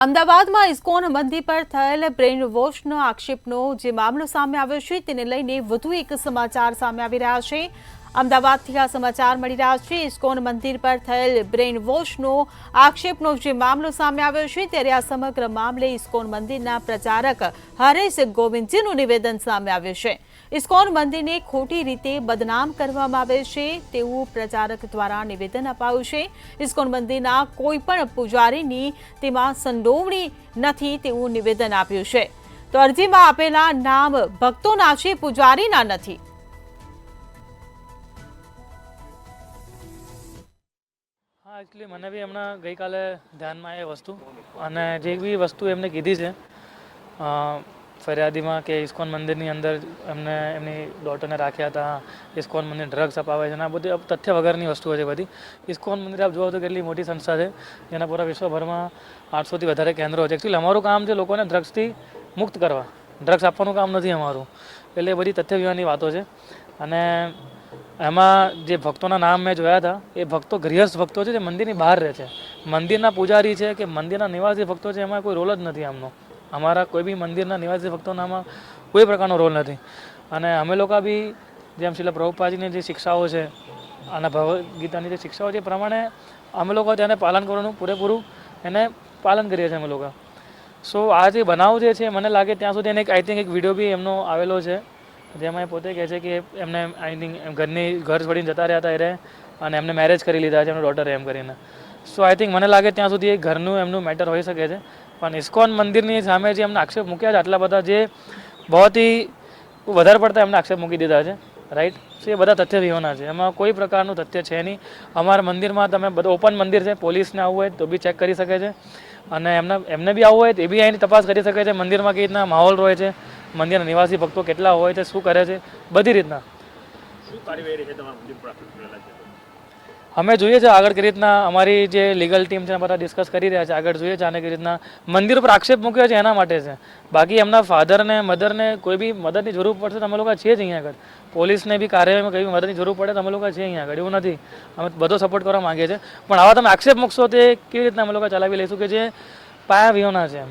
અમદાવાદમાં ઇસ્કોન મંદિર પર થયેલ બ્રેઇન વોશનો આક્ષેપનો જે મામલો સામે આવ્યો છે તેને લઈને વધુ એક સમાચાર સામે આવી રહ્યા છે। અમદાવાદથી આ સમાચાર મળી રહ્યા છે। ઇસ્કોન મંદિર પર થયેલ બ્રેઇન વોશનો આક્ષેપનો જે મામલો સામે આવ્યો છે ત્યારે આ સમગ્ર મામલે ઇસ્કોન મંદિરના પ્રચારક હરેશ ગોવિંદજીનું નિવેદન સામે આવ્યું છે। ઇસ્કોન મંદિરને ખોટી રીતે બદનામ કરવામાં આવે છે તેવું પ્રચારક દ્વારા નિવેદન અપાયું છે। ઇસ્કોન મંદિરના કોઈ પણ પૂજારીની તેમાં સંડોવણી નથી તેવું નિવેદન આપ્યું છે। તો અરજીમાં આપેલા નામ ભક્તોના છે, પૂજારીના નથી। हाँ, एक्चुअली मैंने भी हमने गई काले ध्यान में आए वस्तु અને જે બી વસ્તુ એમને કીધી છે ફરિયાદીમાં કે ઇસ્કોન મંદિરની અંદર એમને એમની ડોટરને રાખ્યા હતા, ઇસ્કોન મંદિર ડ્રગ્સ અપાવે છે અને આ બધી તથ્ય વગરની વસ્તુઓ છે બધી। ઇસ્કોન મંદિર આપ જુઓ તો કેટલી મોટી સંસ્થા છે, જેના પૂરા વિશ્વભરમાં 800થી વધારે કેન્દ્રો છે। એકચ્યુઅલી અમારું કામ છે લોકોને ડ્રગ્સથી મુક્ત કરવા, ડ્રગ્સ આપવાનું કામ નથી અમારું। એટલે એ બધી તથ્ય વિહારની વાતો છે અને એમાં જે ભક્તોના નામ મેં જોયા હતા એ ભક્તો ગૃહસ્થ ભક્તો છે જે મંદિરની બહાર રહે છે, મંદિરના પૂજારી છે કે મંદિરના નિવાસી ભક્તો છે, એમાં કોઈ રોલ જ નથી આમનો। અમારા કોઈ બી મંદિરના નિવાસી ભક્તોના આમાં કોઈ પ્રકારનો રોલ નથી અને અમે લોકો બી જેમ શ્રીલ પ્રભુપાદજીની જે શિક્ષાઓ છે અને ભગવદ્ ગીતાની જે શિક્ષાઓ છે એ પ્રમાણે અમે લોકો તેને પાલન કરવાનું પૂરેપૂરું એને પાલન કરીએ છીએ અમે લોકો। સો આ જે બનાવ જે છે મને લાગે ત્યાં સુધી એને આઈ થિંક એક વિડીયો બી એમનો આવેલો છે જેમાં એ પોતે કહે છે કે એમને આઈ થિંક ઘર છોડીને જતા રહ્યા હતા એ અને એમને મેરેજ કરી લીધા છે એમના ડોટરે એમ કરીને। સો આઈ થિંક મને લાગે ત્યાં સુધી એ ઘરનું એમનું મેટર હોઈ શકે છે, પણ ઇસ્કોન મંદિરની સામે જે એમને આક્ષેપ મૂક્યા છે આટલા બધા, જે બહુથી વધારે પડતા એમને આક્ષેપ મૂકી દીધા છે, રાઈટ। સો એ બધા તથ્ય વિહોણા છે, એમાં કોઈ પ્રકારનું તથ્ય છે નહીં। અમારા મંદિરમાં તમે બધું ઓપન મંદિર છે, પોલીસને આવવું હોય તો બી ચેક કરી શકે છે અને એમને બી આવવું હોય તો એ બી અહીંની તપાસ કરી શકે છે। મંદિરમાં કેવી રીતના માહોલ રહે છે, મંદિરના નિવાસી ભક્તો કેટલા હોય છે, શું કરે છે, બધી રીતના અમે જોઈએ છે આગળ કઈ રીતના અમારી જે લીગલ ટીમ છે બધા ડિસ્કસ કરી રહ્યા છે, આગળ જોઈએ છે આને કઈ રીતના મંદિર ઉપર આક્ષેપ મૂક્યો છે એના માટે છે। બાકી એમના ફાધરને મધરને કોઈ બી મદદની જરૂર પડશે તો અમે લોકો છીએ જ અહીંયા આગળ, પોલીસને બી કાર્યવાહીમાં કઈ બી મદદની જરૂર પડે તો અમે લોકો છીએ અહીંયા આગળ, એવું નથી। અમે બધો સપોર્ટ કરવા માંગીએ છીએ, પણ આવા તમે આક્ષેપ મૂકશો તે કેવી રીતના અમે લોકો ચલાવી લઈશું કે જે પાયા વિહોણા છે એમ।